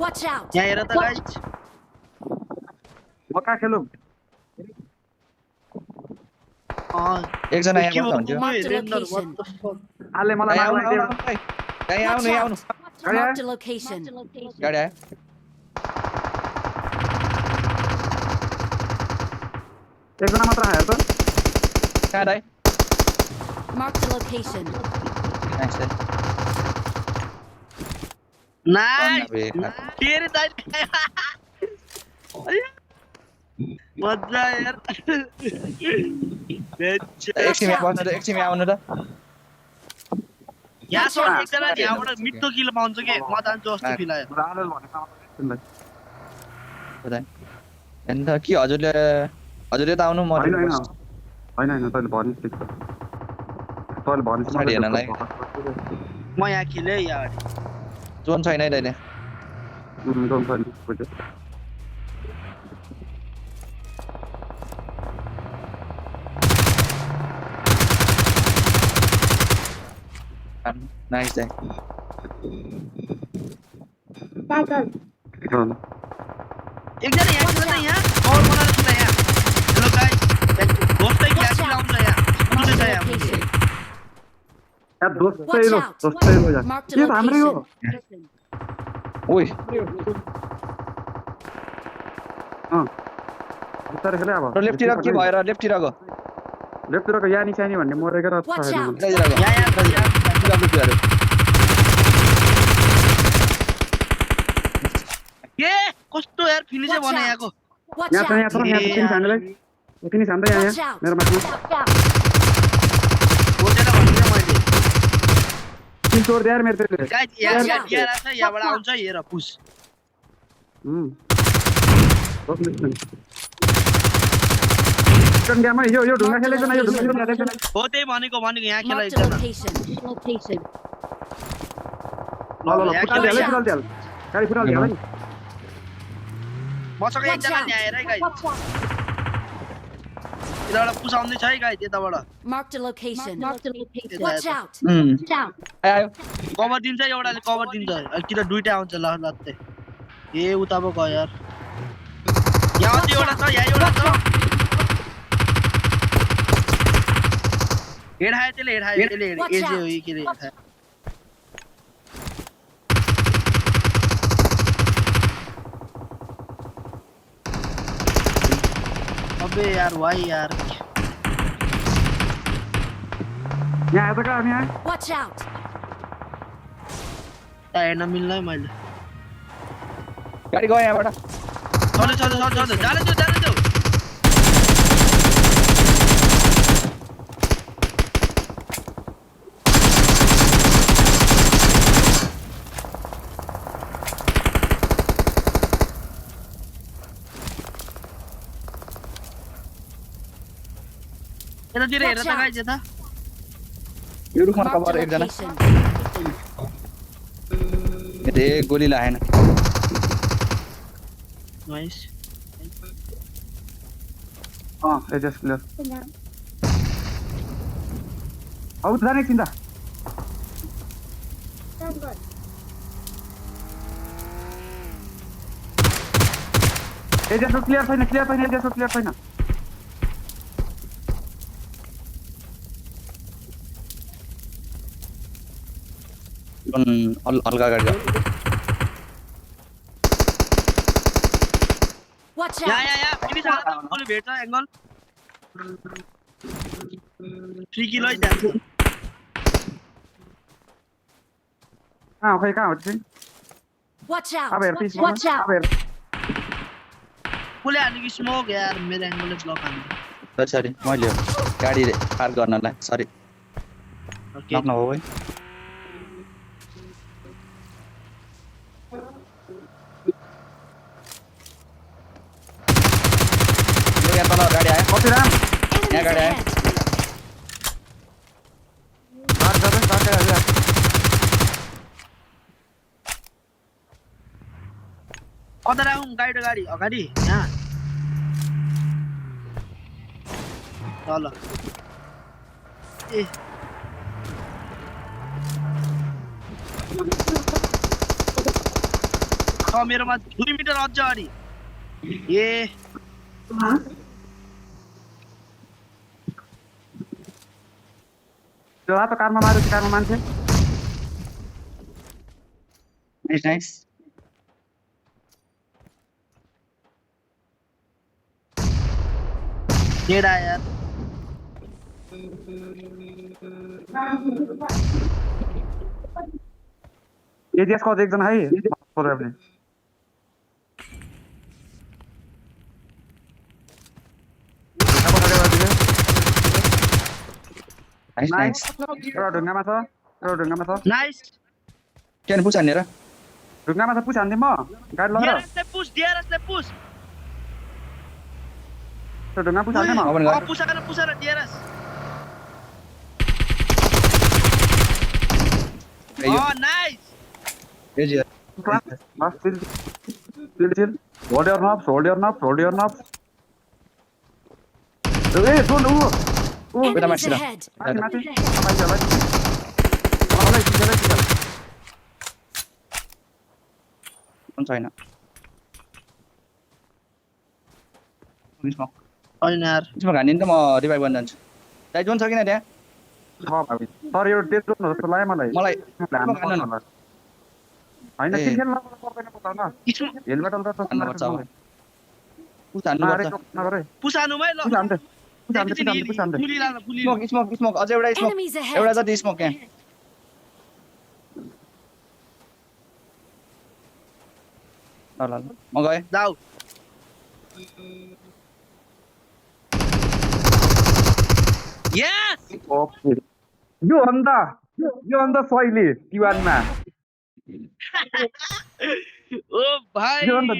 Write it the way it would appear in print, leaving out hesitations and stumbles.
Watch out! यहाँ हेर त गाइस म कहाँ खेलौँ एकजना यहाँ बस्दा हुन्थ्यो Marked a location. आले मलाई आउनु मार्न आउनु यहाँ आउनु यहाँ आउनु Marked a location. गाडी आयो एकजना मात्र आयो त कहाँ दाइ Marked a location. नाइस दाइ नाइस के रे दाइ मजा यार एकछिन यहाँ बस्नु त एकछिन यहाँ आउनु त यहाँ छ एकजना यहाँबाट मिठो किल पाउँछ के म जान्छु जस्तो फिल आयो रानल भनेको सुन्दै अन्त के हजुरले त आउनु म हैन हैन हैन तैले भन्नु ठिक छ तैले भन्नु पछाडि हेर्नलाई म यहाँ खेले यार जोन छैन है दाइले जोन छैन बुझ्यो नाइस दाइ एकजना यहाँ छ त यहाँ कवर बनाएर छ यहाँ हेलो गाइस दोस्तै क्या लाउँछ यहाँ कुन छ यहाँ यार दोस्तै लो यार Marked a के हाम्रै हो location. ओइ बिस्तारै खेले अब लेफ्टतिर के भएर लेफ्टतिरको लेफ्टतिरको यानी सानी भन्ने मरेको र Watch out. यतातिरको यहाँ के कस्तो यार फिनिस चाहिँ बने यहाँको Watch यहाँ छ out! यहाँ छ यहाँ किन छान्दैलाई किन छान्दै यहाँ मेरो माथि बोलेर भन्दिन मैले किन छोड दे यार मेरो तेरे गाइस यहाँ छ यहाँबाट आउँछ हेर पुस कन गेममा यो ढुङ्गा खेलेको न यो ढुङ्गा खेलेको हो त्यही भनेको यहाँ खेला Marked a एकजना location. ल फुटल दिहाल गाडी फुटल दिहाल मसँग एकजना यहाँ हेर है गाइस यताबाट पुस आउँदै छ है गाइस यताबाट Marked a location. Watch out! आयो कभर दिन्छ एउटाले कभर दिन्छ कि त दुईटा आउँछ ल लत्ते ए उता पो गयो यार यहाँ अझै एउटा छ यहाँ एउटा छ हेड खायो त्यसले हेड खायो त्यसले हेड एजे हो कि हेड खायो अबे यार भाइ यार यहाँ आएछ का हामी यहाँ Watch out! ता हेर्न मिल्न है मैले गाडी गयो यहाँबाट चले जाने दियो यतातिर हेर त गाइस यता यो रुखमा Marked कभर a एकजना location. यतै गोली लागेन नाइस एजेस क्लियर आउ जाने चिन्ता एजेस क्लियर छैन एजेस क्लियर छैन हल्का गाडी Watch या out! फिनिस आउँदा त गोली भेट्छ एंगल 3 किलो है जान्छ खै कहाँ हो चाहिँ Watch out! अब हेर पिस Watch out! अब हेर पुले हानेको स्मोक यार मेरो एंगलले ब्लक हान्नु सरी मैले गाडी पार्क गर्नलाई सरी ओके नक्न हो है यहाँ तल गाडी आयो कति राम यहाँ गाडी आयो बात गर्दै हजुर कता राखौँ गाडी अगाडि यहाँ ल ए मेरोमा 2 मिटर अझ अगाडि ए त्यो रातो कारमा मारेको कारमा मान्छे नाइस डेडा यार एजिएसको अझ एकजना है पनि नाइस एउटा ढुङ्गामा छ नाइस के पुछ हानेर ढुङ्गामा छ पुछ हान्थे म गाडी लगेर DRS ले पुश त्यो ढुङ्गा पुछ हान्थे म Pusa DRS nice AG chill. Hold your knobs. Hey, don't Enemies ahead. mati. छैन होइन यार यसमा घानी नि त म रिभाइभ गर्न जान्छु दाइ जोन छ किन त्यहाँ सर यो डेथ जोन जस्तो लाग्यो मलाई मलाई होइन ए। किन खेल्न पर्दैन पो त हेलमेट हान्नुपर्छ अब पुछ हान्नुपर्छ पुसानुमै ल स्मोक अझ एउटा स्मोक Enemies ahead. एउटा जति स्मोक यहाँ ल ल ल म गएँ जाऊ यस यो अन्त सहिले दिवानमा ओ भाइ यो अन्त